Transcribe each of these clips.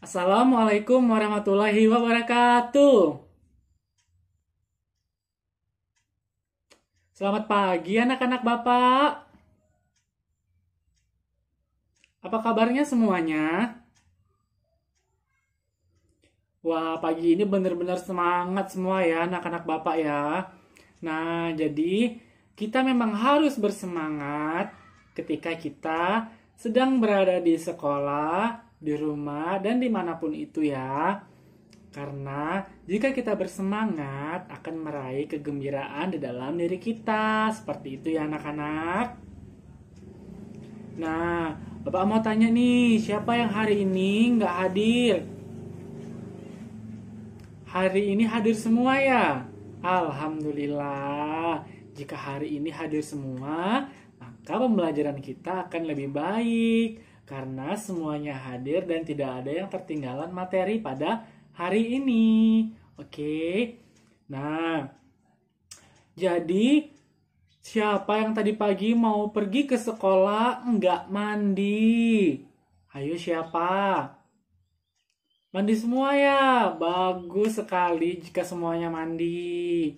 Assalamualaikum warahmatullahi wabarakatuh. Selamat pagi anak-anak Bapak. Apa kabarnya semuanya? Wah, pagi ini benar-benar semangat semua ya anak-anak Bapak ya. Nah, jadi kita memang harus bersemangat ketika kita sedang berada di sekolah, di rumah, dan dimanapun itu ya. Karena jika kita bersemangat akan meraih kegembiraan di dalam diri kita. Seperti itu ya anak-anak. Nah, Bapak mau tanya nih, siapa yang hari ini nggak hadir? Hari ini hadir semua ya? Alhamdulillah. Jika hari ini hadir semua, maka pembelajaran kita akan lebih baik. Karena semuanya hadir dan tidak ada yang tertinggalan materi pada hari ini. Oke. Nah, jadi siapa yang tadi pagi mau pergi ke sekolah nggak mandi? Ayo siapa? Mandi semua ya? Bagus sekali jika semuanya mandi.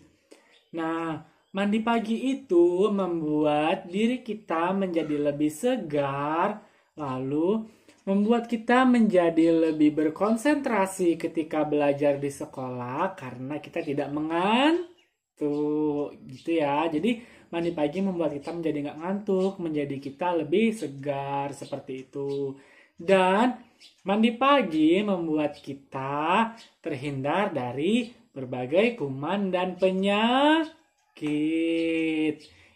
Nah, mandi pagi itu membuat diri kita menjadi lebih segar, lalu membuat kita menjadi lebih berkonsentrasi ketika belajar di sekolah karena kita tidak mengantuk gitu ya. Jadi mandi pagi membuat kita menjadi nggak ngantuk, menjadi kita lebih segar seperti itu. Dan mandi pagi membuat kita terhindar dari berbagai kuman dan penyakit.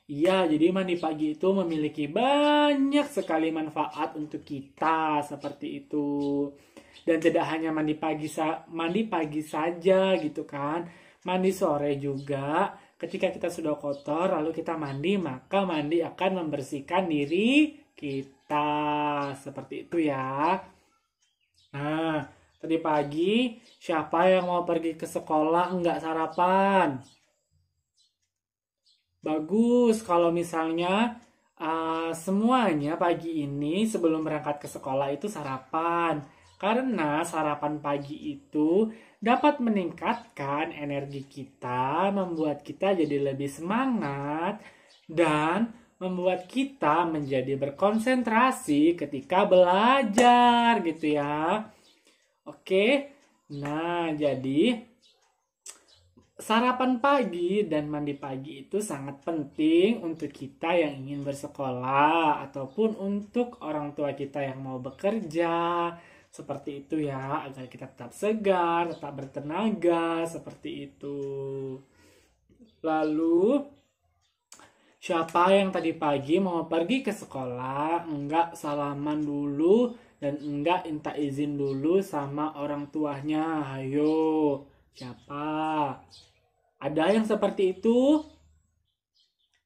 Iya, jadi mandi pagi itu memiliki banyak sekali manfaat untuk kita seperti itu. Dan tidak hanya mandi pagi saja gitu kan. Mandi sore juga. Ketika kita sudah kotor lalu kita mandi, maka mandi akan membersihkan diri kita. Seperti itu ya. Nah, tadi pagi siapa yang mau pergi ke sekolah enggak sarapan? Bagus kalau misalnya semuanya pagi ini sebelum berangkat ke sekolah itu sarapan. Karena sarapan pagi itu dapat meningkatkan energi kita, membuat kita jadi lebih semangat, dan membuat kita menjadi berkonsentrasi ketika belajar gitu ya. Oke, nah jadi sarapan pagi dan mandi pagi itu sangat penting untuk kita yang ingin bersekolah ataupun untuk orang tua kita yang mau bekerja. Seperti itu ya, agar kita tetap segar, tetap bertenaga, seperti itu. Lalu, siapa yang tadi pagi mau pergi ke sekolah, enggak salaman dulu dan enggak minta izin dulu sama orang tuanya? Ayo, siapa? Ada yang seperti itu?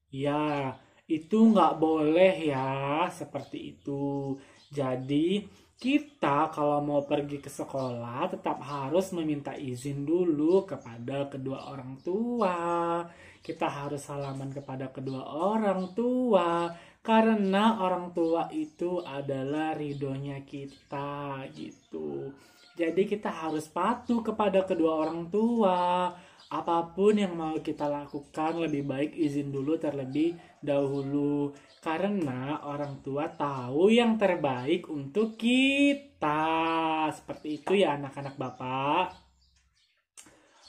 Ya, itu nggak boleh ya, seperti itu. Jadi, kita kalau mau pergi ke sekolah tetap harus meminta izin dulu kepada kedua orang tua. Kita harus salaman kepada kedua orang tua, karena orang tua itu adalah ridhonya kita, gitu. Jadi kita harus patuh kepada kedua orang tua. Apapun yang mau kita lakukan lebih baik izin dulu terlebih dahulu. Karena orang tua tahu yang terbaik untuk kita. Seperti itu ya anak-anak Bapak.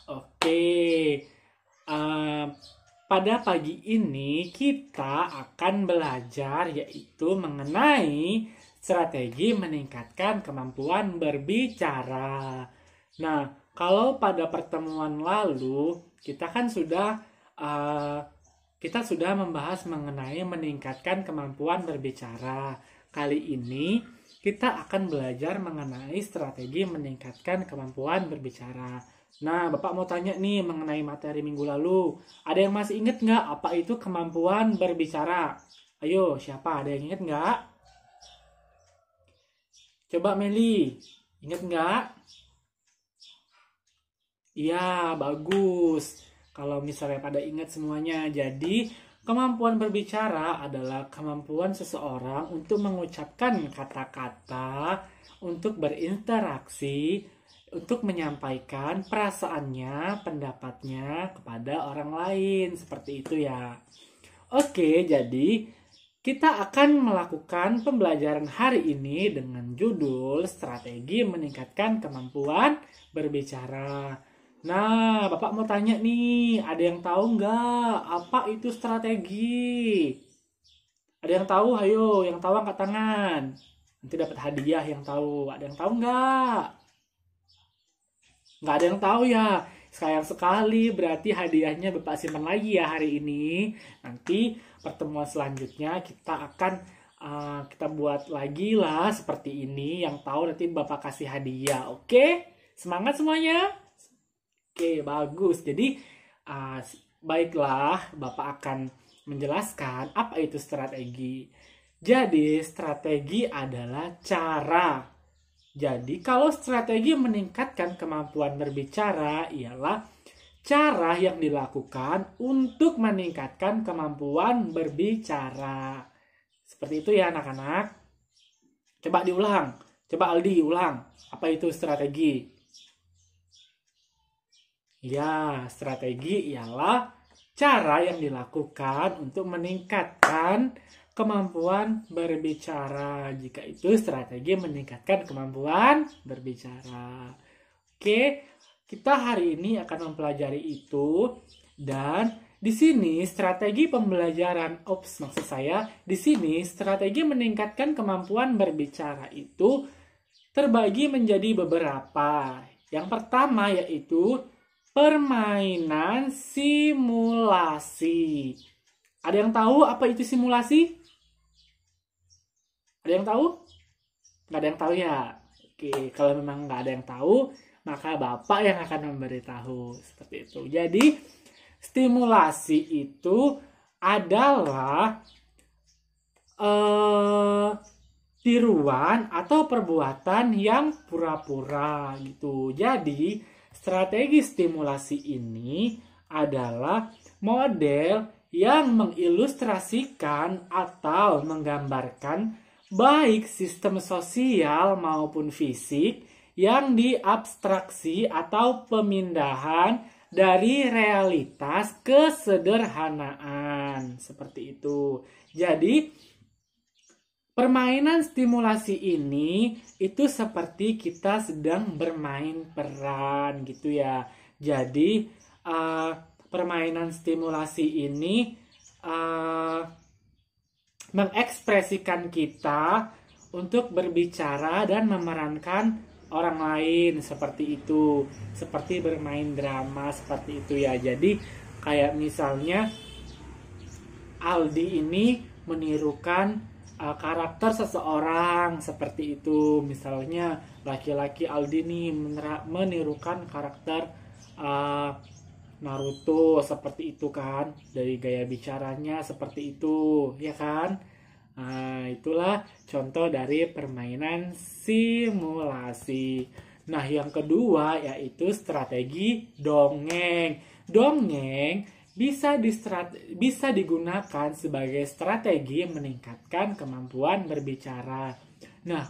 Oke. Eh, pada pagi ini kita akan belajar yaitu mengenai strategi meningkatkan kemampuan berbicara. Nah, kalau pada pertemuan lalu uh, kita sudah membahas mengenai meningkatkan kemampuan berbicara. Kali ini kita akan belajar mengenai strategi meningkatkan kemampuan berbicara. Nah, Bapak mau tanya nih mengenai materi minggu lalu. Ada yang masih ingat nggak apa itu kemampuan berbicara? Ayo, siapa? Ada yang ingat nggak? Coba Meli, ingat nggak? Iya, bagus. Kalau misalnya pada ingat semuanya. Jadi, Kemampuan berbicara adalah kemampuan seseorang untuk mengucapkan kata-kata, untuk berinteraksi, untuk menyampaikan perasaannya, pendapatnya kepada orang lain. Seperti itu ya. Oke, jadi kita akan melakukan pembelajaran hari ini dengan judul Strategi Meningkatkan Kemampuan Berbicara. Nah, Bapak mau tanya nih, ada yang tahu nggak apa itu strategi? Ada yang tahu? Ayo, yang tahu angkat tangan. Nanti dapat hadiah yang tahu. Ada yang tahu nggak? Nggak ada yang tahu ya. Sayang sekali, berarti hadiahnya Bapak simpan lagi ya hari ini. Nanti pertemuan selanjutnya kita buat lagi lah seperti ini. Yang tahu nanti Bapak kasih hadiah. Oke? Semangat semuanya. Oke, bagus. Jadi, baiklah, Bapak akan menjelaskan apa itu strategi. Jadi, strategi adalah cara. Jadi, kalau strategi meningkatkan kemampuan berbicara ialah cara yang dilakukan untuk meningkatkan kemampuan berbicara. Seperti itu ya, anak-anak. Coba diulang. Coba Aldi ulang. Apa itu strategi? Ya, strategi ialah cara yang dilakukan untuk meningkatkan kemampuan berbicara. Jika itu strategi meningkatkan kemampuan berbicara. Oke, kita hari ini akan mempelajari itu. Dan di sini strategi pembelajaran, di sini strategi meningkatkan kemampuan berbicara itu terbagi menjadi beberapa. Yang pertama yaitu permainan simulasi. Ada yang tahu apa itu simulasi? Ada yang tahu? Nggak ada yang tahu ya? Oke, kalau memang nggak ada yang tahu, maka Bapak yang akan memberitahu. Seperti itu. Jadi, stimulasi itu adalah tiruan atau perbuatan yang pura-pura gitu. Jadi, strategi stimulasi ini adalah model yang mengilustrasikan atau menggambarkan baik sistem sosial maupun fisik yang diabstraksi atau pemindahan dari realitas kesederhanaan. Seperti itu. Jadi, permainan stimulasi ini itu seperti kita sedang bermain peran gitu ya. Jadi permainan stimulasi ini mengekspresikan kita untuk berbicara dan memerankan orang lain seperti itu. Seperti bermain drama seperti itu ya. Jadi kayak misalnya Aldi ini menirukan karakter seseorang seperti itu. Misalnya laki-laki Aldi nih menirukan karakter Naruto seperti itu kan, dari gaya bicaranya seperti itu ya kan. Nah, itulah contoh dari permainan simulasi. Nah, yang kedua yaitu strategi dongeng. Dongeng bisa digunakan sebagai strategi meningkatkan kemampuan berbicara. Nah,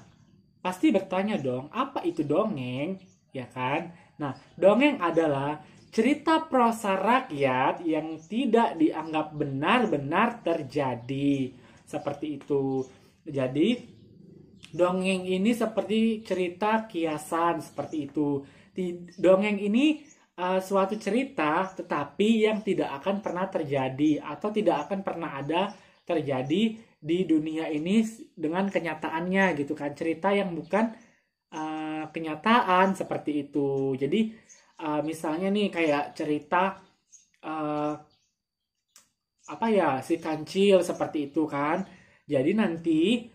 pasti bertanya dong, apa itu dongeng? Ya kan? Nah, dongeng adalah cerita prosa rakyat yang tidak dianggap benar-benar terjadi. Seperti itu. Jadi, dongeng ini seperti cerita kiasan, seperti itu. Dongeng ini suatu cerita tetapi yang tidak akan pernah terjadi atau tidak akan pernah ada terjadi di dunia ini dengan kenyataannya gitu kan, cerita yang bukan kenyataan seperti itu. Jadi misalnya nih kayak cerita si kancil seperti itu kan. Jadi nanti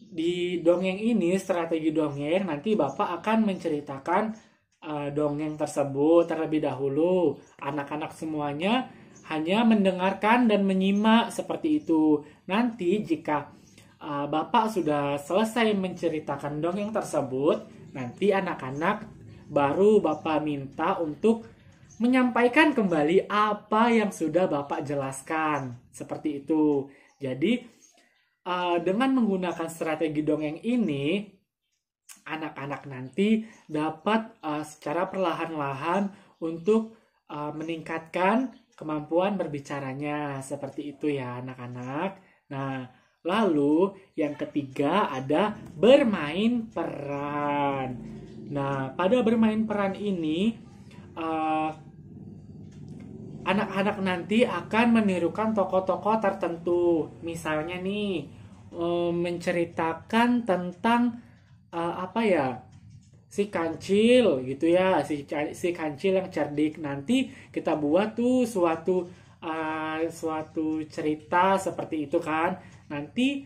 di dongeng ini, strategi dongeng, nanti Bapak akan menceritakan dongeng tersebut terlebih dahulu. Anak-anak semuanya hanya mendengarkan dan menyimak seperti itu. Nanti jika Bapak sudah selesai menceritakan dongeng tersebut, nanti anak-anak baru Bapak minta untuk menyampaikan kembali apa yang sudah Bapak jelaskan. Seperti itu. Jadi, dengan menggunakan strategi dongeng ini, anak-anak nanti dapat secara perlahan-lahan untuk meningkatkan kemampuan berbicaranya. Seperti itu ya anak-anak. Nah, lalu yang ketiga ada bermain peran. Nah, pada bermain peran ini, anak-anak nanti akan menirukan tokoh-tokoh tertentu. Misalnya nih, menceritakan tentang apa ya, si kancil gitu ya, si kancil yang cerdik. Nanti kita buat tuh suatu cerita seperti itu kan. Nanti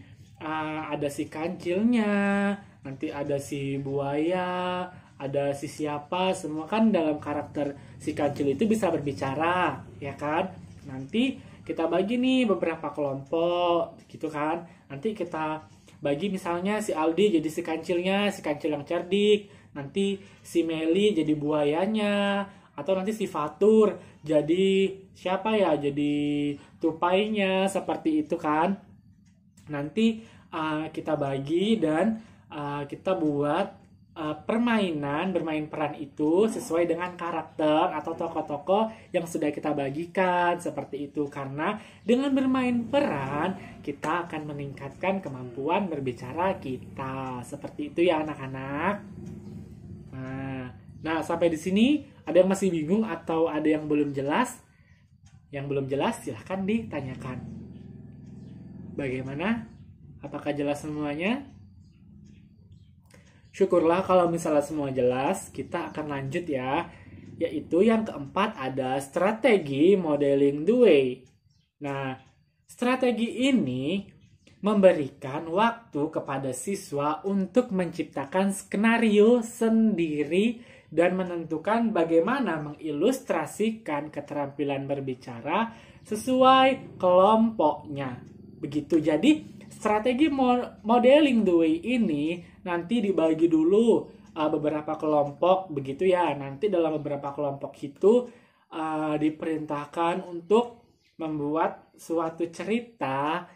ada si kancilnya, nanti ada si buaya, ada si siapa, semua kan dalam karakter si kancil itu bisa berbicara, ya kan? Nanti kita bagi nih beberapa kelompok, gitu kan? Nanti kita bagi misalnya si Aldi jadi si kancilnya, si kancil yang cerdik. Nanti si Meli jadi buayanya, atau nanti si Fatur jadi siapa ya? Jadi tupainya, seperti itu kan? Nanti kita bagi dan kita buat bermain peran itu sesuai dengan karakter atau tokoh-tokoh yang sudah kita bagikan, seperti itu. Karena dengan bermain peran kita akan meningkatkan kemampuan berbicara kita, seperti itu ya anak-anak. Nah, sampai di sini ada yang masih bingung atau ada yang belum jelas? Yang belum jelas silahkan ditanyakan. Bagaimana? Apakah jelas semuanya? Syukurlah kalau misalnya semua jelas, kita akan lanjut ya. Yaitu yang keempat ada strategi modeling the way. Nah, strategi ini memberikan waktu kepada siswa untuk menciptakan skenario sendiri dan menentukan bagaimana mengilustrasikan keterampilan berbicara sesuai kelompoknya. Begitu. Jadi, strategi modeling the way ini nanti dibagi dulu beberapa kelompok, begitu ya. Nanti dalam beberapa kelompok itu diperintahkan untuk membuat suatu cerita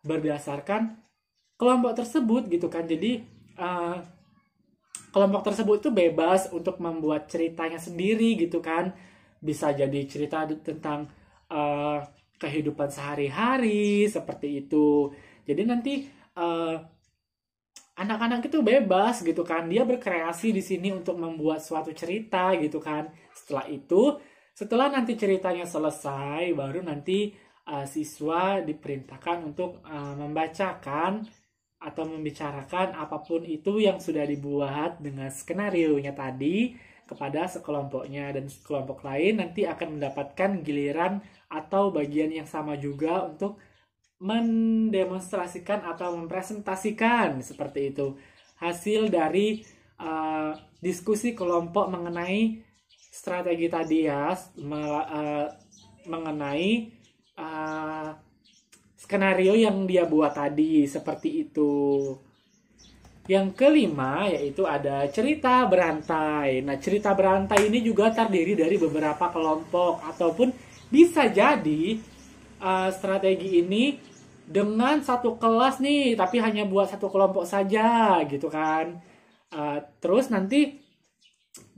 berdasarkan kelompok tersebut, gitu kan. Jadi kelompok tersebut itu bebas untuk membuat ceritanya sendiri, gitu kan. Bisa jadi cerita tentang kehidupan sehari-hari, seperti itu. Jadi nanti anak-anak itu bebas, gitu kan. Dia berkreasi di sini untuk membuat suatu cerita, gitu kan. Setelah nanti ceritanya selesai, baru nanti siswa diperintahkan untuk membacakan atau membicarakan apapun itu yang sudah dibuat dengan skenario-nya tadi kepada sekelompoknya, dan kelompok lain nanti akan mendapatkan giliran atau bagian yang sama juga untuk mendemonstrasikan atau mempresentasikan, seperti itu, hasil dari diskusi kelompok mengenai strategi tadi ya, mengenai skenario yang dia buat tadi, seperti itu. Yang kelima yaitu ada cerita berantai. Nah, cerita berantai ini juga terdiri dari beberapa kelompok, ataupun bisa jadi strategi ini dengan satu kelas nih, tapi hanya buat satu kelompok saja, gitu kan. Terus nanti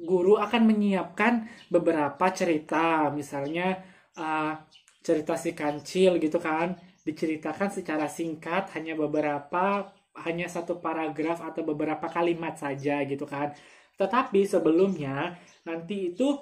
guru akan menyiapkan beberapa cerita, misalnya cerita si kancil, gitu kan, diceritakan secara singkat, hanya satu paragraf atau beberapa kalimat saja, gitu kan. Tetapi sebelumnya nanti itu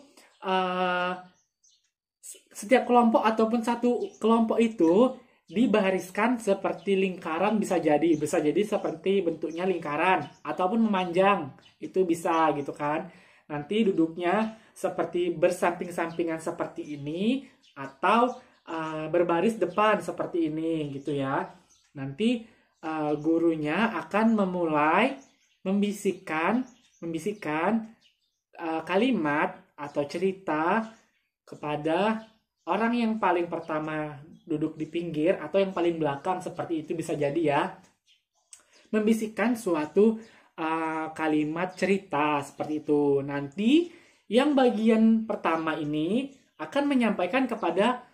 setiap kelompok ataupun satu kelompok itu dibariskan seperti lingkaran, bisa jadi seperti bentuknya lingkaran ataupun memanjang, itu bisa, gitu kan. Nanti duduknya seperti bersamping-sampingan seperti ini, atau berbaris depan seperti ini, gitu ya. Nanti gurunya akan memulai membisikkan kalimat atau cerita kepada orang yang paling pertama duduk di pinggir atau yang paling belakang, seperti itu, bisa jadi ya. Membisikkan suatu kalimat cerita seperti itu. Nanti Yang bagian pertama ini akan menyampaikan kepada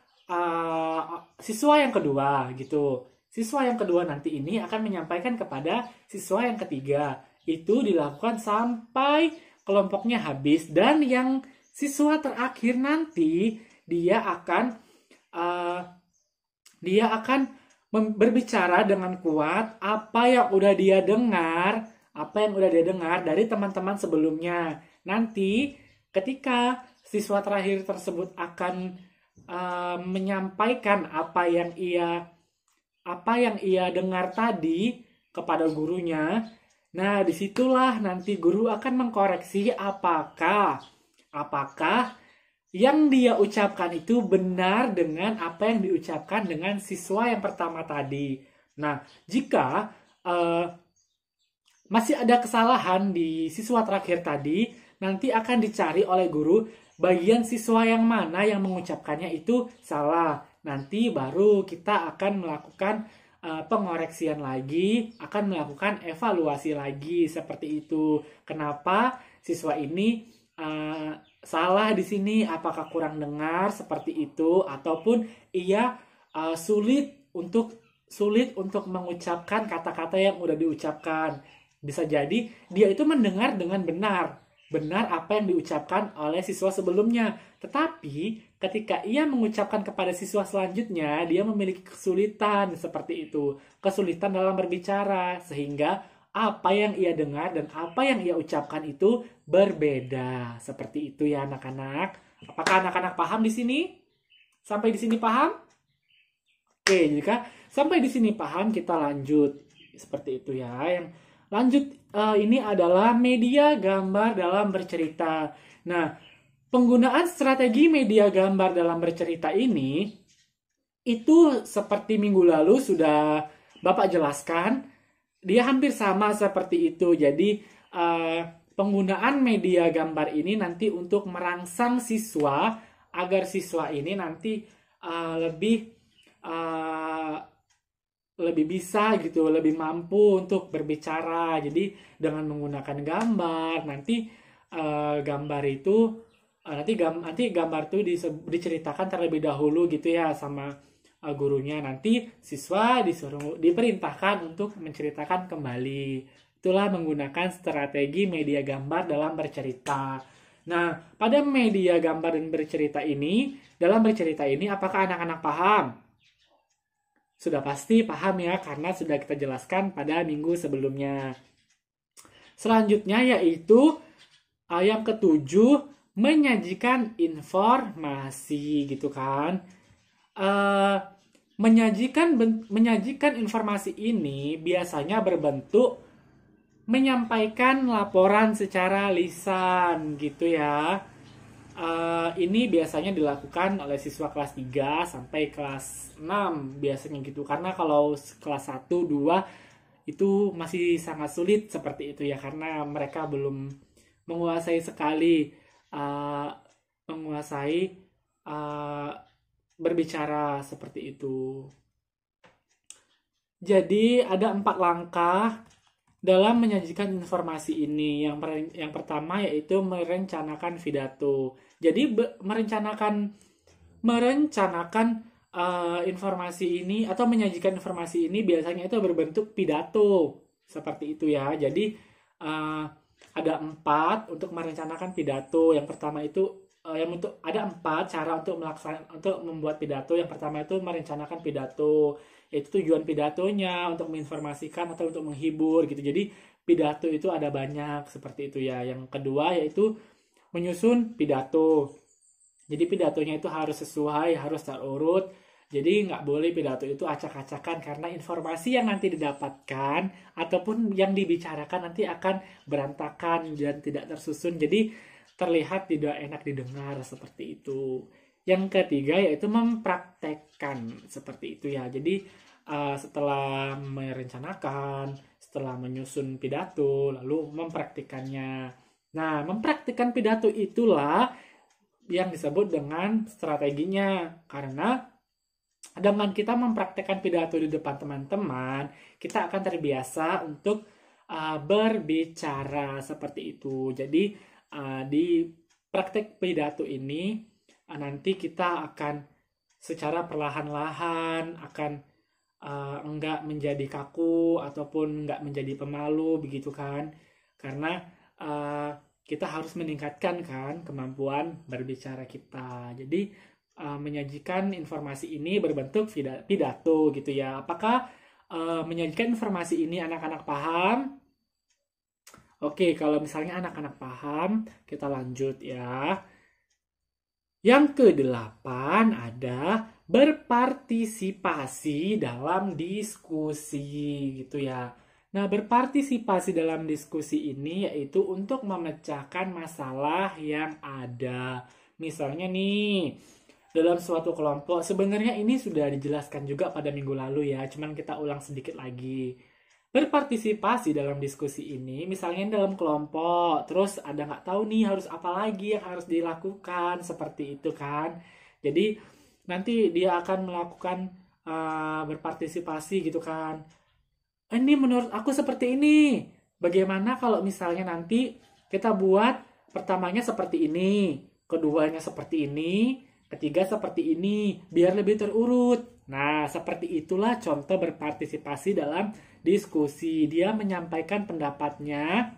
siswa yang kedua gitu. Siswa yang kedua nanti ini akan menyampaikan kepada siswa yang ketiga. Itu dilakukan sampai kelompoknya habis, dan yang siswa terakhir nanti dia akan berbicara dengan kuat apa yang udah dia dengar dari teman-teman sebelumnya. Nanti ketika siswa terakhir tersebut akan menyampaikan apa yang ia dengar tadi kepada gurunya. Nah, disitulah nanti guru akan mengkoreksi apakah yang dia ucapkan itu benar dengan apa yang diucapkan dengan siswa yang pertama tadi. Nah, jika masih ada kesalahan di siswa terakhir tadi, nanti akan dicari oleh guru bagian siswa yang mana yang mengucapkannya itu salah. Nanti baru kita akan melakukan pengoreksian lagi, akan melakukan evaluasi lagi seperti itu. Kenapa siswa ini salah di sini? Apakah kurang dengar seperti itu, ataupun ia sulit untuk mengucapkan kata-kata yang udah diucapkan? Bisa jadi dia itu mendengar dengan benar apa yang diucapkan oleh siswa sebelumnya. Tetapi ketika ia mengucapkan kepada siswa selanjutnya, dia memiliki kesulitan seperti itu. Kesulitan dalam berbicara, sehingga apa yang ia dengar dan apa yang ia ucapkan itu berbeda. Seperti itu ya anak-anak. Apakah anak-anak paham di sini? Sampai di sini paham? Oke, jika sampai di sini paham, kita lanjut. Seperti itu ya. Yang lanjut ini adalah media gambar dalam bercerita. Nah, penggunaan strategi media gambar dalam bercerita ini itu seperti minggu lalu sudah Bapak jelaskan, dia hampir sama seperti itu. Jadi penggunaan media gambar ini nanti untuk merangsang siswa agar siswa ini nanti lebih bisa gitu, lebih mampu untuk berbicara. Jadi dengan menggunakan gambar, nanti gambar itu nanti gambar itu diceritakan terlebih dahulu gitu ya sama gurunya. Nanti siswa diperintahkan untuk menceritakan kembali. Itulah menggunakan strategi media gambar dalam bercerita. Nah, pada media gambar dan bercerita ini, dalam bercerita ini apakah anak-anak paham? Sudah pasti paham ya, karena sudah kita jelaskan pada minggu sebelumnya. Selanjutnya yaitu yang ketujuh, menyajikan informasi gitu kan. Menyajikan informasi ini biasanya berbentuk menyampaikan laporan secara lisan gitu ya. Ini biasanya dilakukan oleh siswa kelas 3 sampai kelas 6 biasanya gitu. Karena kalau kelas 1, 2 itu masih sangat sulit seperti itu ya, karena mereka belum menguasai sekali berbicara seperti itu. Jadi ada 4 langkah dalam menyajikan informasi ini. Yang pertama yaitu merencanakan pidato. Jadi merencanakan informasi ini atau menyajikan informasi ini biasanya itu berbentuk pidato seperti itu ya. Jadi ada 4 untuk merencanakan pidato. Yang pertama itu ada 4 cara untuk membuat pidato. Yang pertama itu merencanakan pidato, yaitu tujuan pidatonya untuk menginformasikan atau untuk menghibur gitu. Jadi pidato itu ada banyak seperti itu ya. Yang kedua yaitu menyusun pidato. Jadi pidatonya itu harus sesuai, harus terurut. Jadi nggak boleh pidato itu acak-acakan, karena informasi yang nanti didapatkan ataupun yang dibicarakan nanti akan berantakan dan tidak tersusun. Jadi terlihat tidak enak didengar seperti itu. Yang ketiga yaitu mempraktekkan seperti itu ya. Jadi setelah merencanakan, setelah menyusun pidato, lalu mempraktikannya. Nah, mempraktikkan pidato itulah yang disebut dengan strateginya. Karena dengan kita mempraktikkan pidato di depan teman-teman, kita akan terbiasa untuk berbicara seperti itu. Jadi praktek pidato ini nanti kita akan secara perlahan-lahan akan enggak menjadi kaku ataupun enggak menjadi pemalu begitu kan, karena kita harus meningkatkan kan kemampuan berbicara kita. Jadi menyajikan informasi ini berbentuk pidato gitu ya. Apakah menyajikan informasi ini anak-anak paham? Oke, kalau misalnya anak-anak paham, kita lanjut ya. Yang ke-8 ada berpartisipasi dalam diskusi gitu ya. Nah, berpartisipasi dalam diskusi ini yaitu untuk memecahkan masalah yang ada. Misalnya nih, dalam suatu kelompok, sebenarnya ini sudah dijelaskan juga pada minggu lalu ya, cuman kita ulang sedikit lagi. Berpartisipasi dalam diskusi ini, misalnya dalam kelompok, terus ada nggak tahu nih harus apa lagi yang harus dilakukan, seperti itu kan. Jadi nanti dia akan melakukan berpartisipasi gitu kan. Ini menurut aku seperti ini. Bagaimana kalau misalnya nanti kita buat pertamanya seperti ini, keduanya seperti ini, ketiga seperti ini, biar lebih terurut. Nah, seperti itulah contoh berpartisipasi dalam diskusi. Dia menyampaikan pendapatnya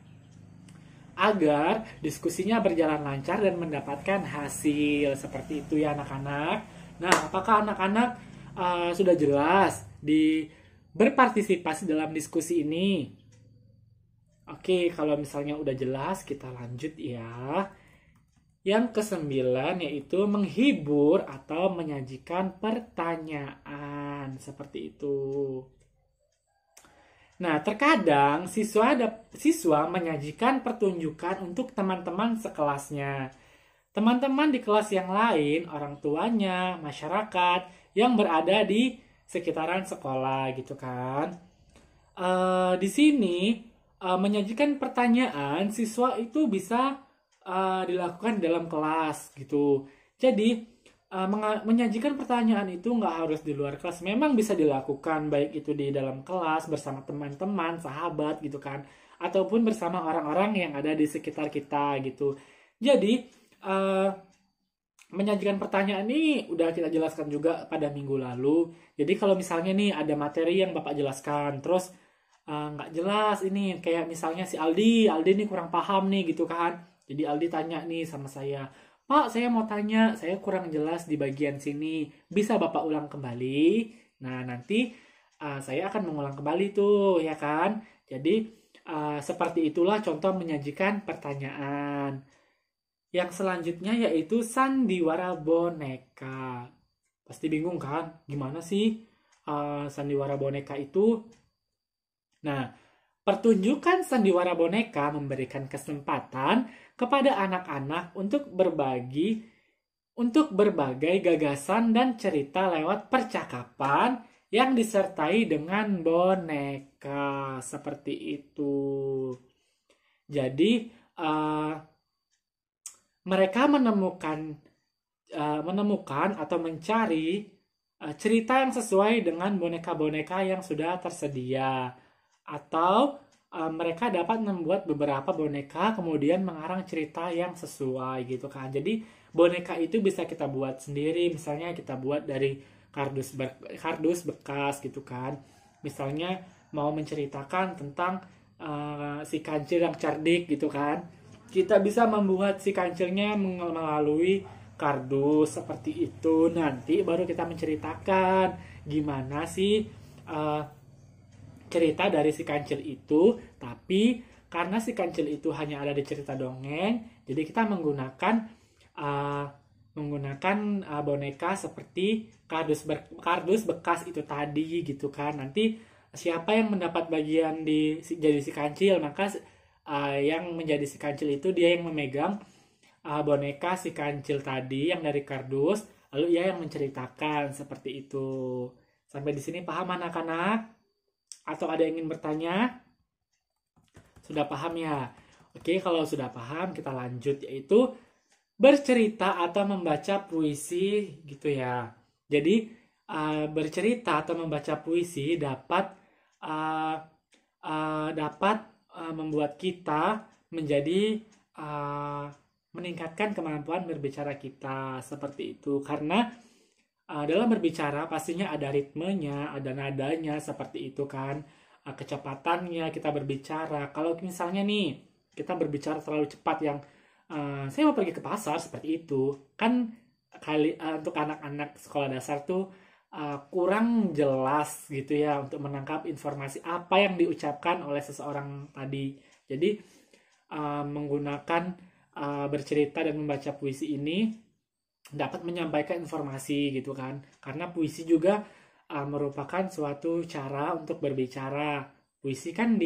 agar diskusinya berjalan lancar dan mendapatkan hasil. Seperti itu ya anak-anak. Nah, apakah anak-anak sudah jelas di berpartisipasi dalam diskusi ini? Oke, kalau misalnya udah jelas, kita lanjut ya. Yang ke-9 yaitu menghibur atau menyajikan pertanyaan. Seperti itu. Nah, terkadang siswa menyajikan pertunjukan untuk teman-teman sekelasnya. Teman-teman di kelas yang lain, orang tuanya, masyarakat yang berada di sekitaran sekolah gitu kan. Di sini menyajikan pertanyaan siswa itu bisa dilakukan dalam kelas gitu. Jadi menyajikan pertanyaan itu nggak harus di luar kelas. Memang bisa dilakukan baik itu di dalam kelas bersama teman-teman, sahabat gitu kan, ataupun bersama orang-orang yang ada di sekitar kita gitu. Jadi menyajikan pertanyaan ini udah kita jelaskan juga pada minggu lalu. Jadi kalau misalnya nih ada materi yang Bapak jelaskan, terus nggak jelas ini, kayak misalnya si Aldi ini kurang paham nih gitu kan. Jadi Aldi tanya nih sama saya, Pak, saya mau tanya, saya kurang jelas di bagian sini. Bisa Bapak ulang kembali? Nah, nanti saya akan mengulang kembali tuh, ya kan? Jadi, seperti itulah contoh menyajikan pertanyaan. Yang selanjutnya yaitu sandiwara boneka. Pasti bingung kan? Gimana sih sandiwara boneka itu? Nah, pertunjukan sandiwara boneka memberikan kesempatan kepada anak-anak untuk berbagai gagasan dan cerita lewat percakapan yang disertai dengan boneka. Seperti itu. Jadi mereka menemukan atau mencari cerita yang sesuai dengan boneka-boneka yang sudah tersedia, atau mereka dapat membuat beberapa boneka kemudian mengarang cerita yang sesuai gitu kan. Jadi boneka itu bisa kita buat sendiri, misalnya kita buat dari kardus bekas gitu kan. Misalnya mau menceritakan tentang si kancil yang cerdik gitu kan, kita bisa membuat si kancilnya melalui kardus seperti itu. Nanti baru kita menceritakan gimana sih cerita dari si kancil itu, tapi karena si kancil itu hanya ada di cerita dongeng, jadi kita menggunakan boneka seperti kardus bekas itu tadi gitu kan. Nanti siapa yang mendapat bagian jadi si kancil, maka yang menjadi si kancil itu dia yang memegang boneka si kancil tadi yang dari kardus, lalu ia yang menceritakan seperti itu. Sampai di sini paham anak-anak? Atau ada yang ingin bertanya? Sudah paham ya? Oke, kalau sudah paham kita lanjut, yaitu bercerita atau membaca puisi gitu ya. Jadi bercerita atau membaca puisi dapat membuat kita menjadi meningkatkan kemampuan berbicara kita seperti itu. Karena dalam berbicara pastinya ada ritmenya, ada nadanya seperti itu kan. Kecepatannya kita berbicara. Kalau misalnya nih kita berbicara terlalu cepat yang saya mau pergi ke pasar seperti itu, kan untuk anak-anak sekolah dasar tuh kurang jelas gitu ya untuk menangkap informasi apa yang diucapkan oleh seseorang tadi. Jadi menggunakan bercerita dan membaca puisi ini dapat menyampaikan informasi gitu kan. Karena puisi juga merupakan suatu cara untuk berbicara. Puisi kan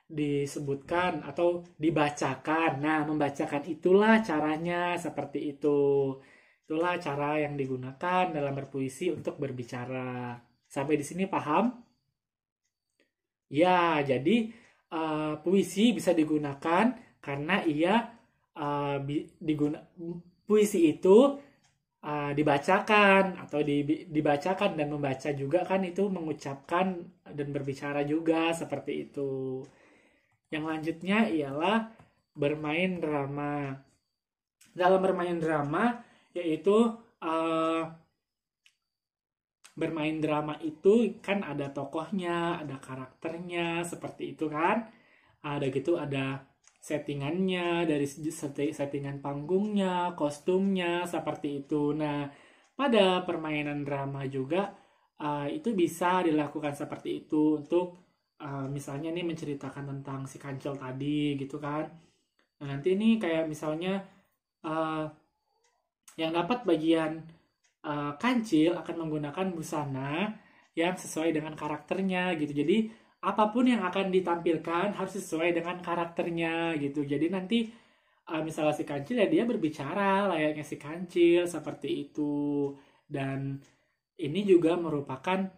disebutkan atau dibacakan. Nah, membacakan itulah caranya seperti itu. Itulah cara yang digunakan dalam berpuisi untuk berbicara. Sampai di sini paham? Ya, jadi puisi bisa digunakan karena ia puisi itu dibacakan atau dibacakan dan membaca juga kan itu mengucapkan dan berbicara juga seperti itu. Yang lanjutnya ialah bermain drama. Dalam bermain drama yaitu bermain drama itu kan ada tokohnya, ada karakternya seperti itu kan. Ada gitu ada settingannya, dari settingan panggungnya, kostumnya, seperti itu. Nah, pada permainan drama juga itu bisa dilakukan seperti itu untuk misalnya nih menceritakan tentang si Kancil tadi gitu kan. Nah, nanti ini kayak misalnya yang dapat bagian Kancil akan menggunakan busana yang sesuai dengan karakternya gitu. Jadi apapun yang akan ditampilkan harus sesuai dengan karakternya gitu. Jadi nanti misalnya si Kancil ya dia berbicara layaknya si Kancil seperti itu. Dan ini juga merupakan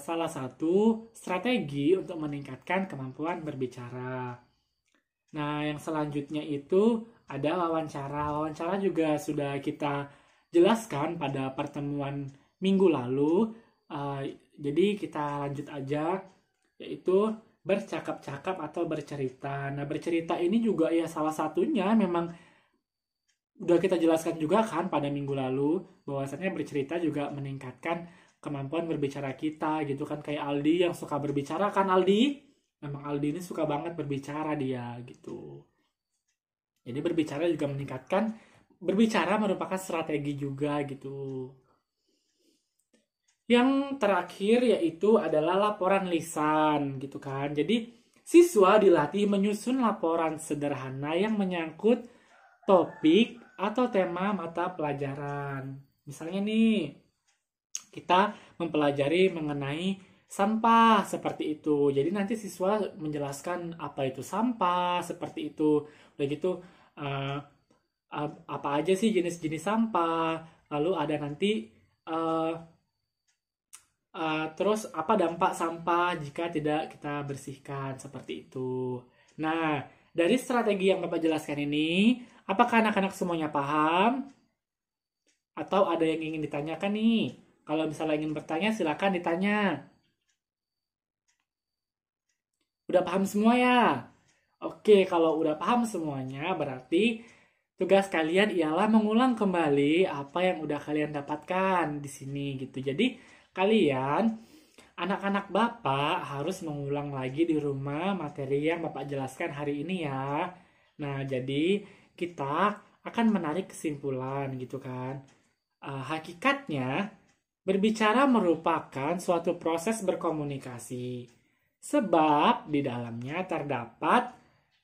salah satu strategi untuk meningkatkan kemampuan berbicara. Nah, yang selanjutnya itu ada wawancara. Wawancara juga sudah kita jelaskan pada pertemuan minggu lalu. Jadi kita lanjut aja, yaitu bercakap-cakap atau bercerita. Nah, bercerita ini juga ya salah satunya memang udah kita jelaskan juga kan pada minggu lalu, bahwasannya bercerita juga meningkatkan kemampuan berbicara kita gitu kan. Kayak Aldi yang suka berbicara kan, Aldi? Memang Aldi ini suka banget berbicara dia gitu. Jadi berbicara juga meningkatkan, berbicara merupakan strategi juga gitu. Yang terakhir yaitu adalah laporan lisan gitu kan. Jadi siswa dilatih menyusun laporan sederhana yang menyangkut topik atau tema mata pelajaran. Misalnya nih, kita mempelajari mengenai sampah seperti itu. Jadi nanti siswa menjelaskan apa itu sampah seperti itu. Udah gitu apa aja sih jenis-jenis sampah. Lalu ada nanti terus apa dampak sampah jika tidak kita bersihkan seperti itu. Nah, dari strategi yang Bapak jelaskan ini, apakah anak-anak semuanya paham? Atau ada yang ingin ditanyakan nih? Kalau misalnya ingin bertanya, silakan ditanya. Udah paham semua ya? Oke, kalau udah paham semuanya, berarti tugas kalian ialah mengulang kembali apa yang udah kalian dapatkan di sini gitu. Jadi, kalian, anak-anak Bapak harus mengulang lagi di rumah materi yang Bapak jelaskan hari ini ya. Nah, jadi kita akan menarik kesimpulan gitu kan. Hakikatnya, berbicara merupakan suatu proses berkomunikasi. Sebab di dalamnya terdapat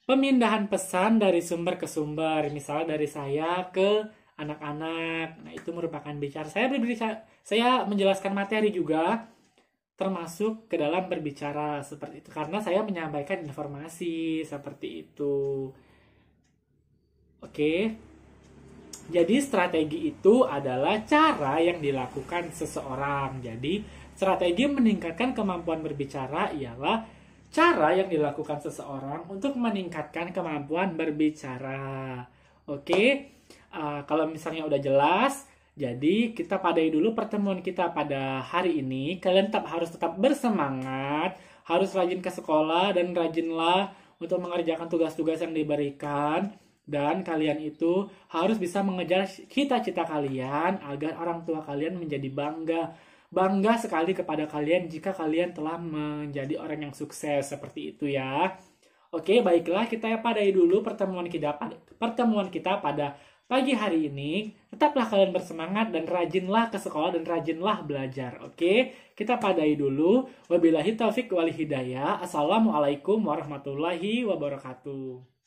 pemindahan pesan dari sumber ke sumber. Misalnya dari saya ke anak-anak. Nah, itu merupakan bicara. Saya menjelaskan materi juga termasuk ke dalam berbicara seperti itu. Karena saya menyampaikan informasi seperti itu. Oke. Jadi strategi itu adalah cara yang dilakukan seseorang. Jadi strategi meningkatkan kemampuan berbicara ialah cara yang dilakukan seseorang untuk meningkatkan kemampuan berbicara. Oke, kalau misalnya udah jelas, jadi kita padai dulu pertemuan kita pada hari ini. Kalian harus tetap bersemangat, harus rajin ke sekolah dan rajinlah untuk mengerjakan tugas-tugas yang diberikan. Dan kalian itu harus bisa mengejar cita-cita kalian agar orang tua kalian menjadi bangga sekali kepada kalian jika kalian telah menjadi orang yang sukses seperti itu ya. Oke, baiklah kita padai dulu pertemuan kita pada pagi hari ini. Tetaplah kalian bersemangat dan rajinlah ke sekolah dan rajinlah belajar. Oke, kita padai dulu. Wabillahi taufik wal hidayah. Assalamualaikum warahmatullahi wabarakatuh.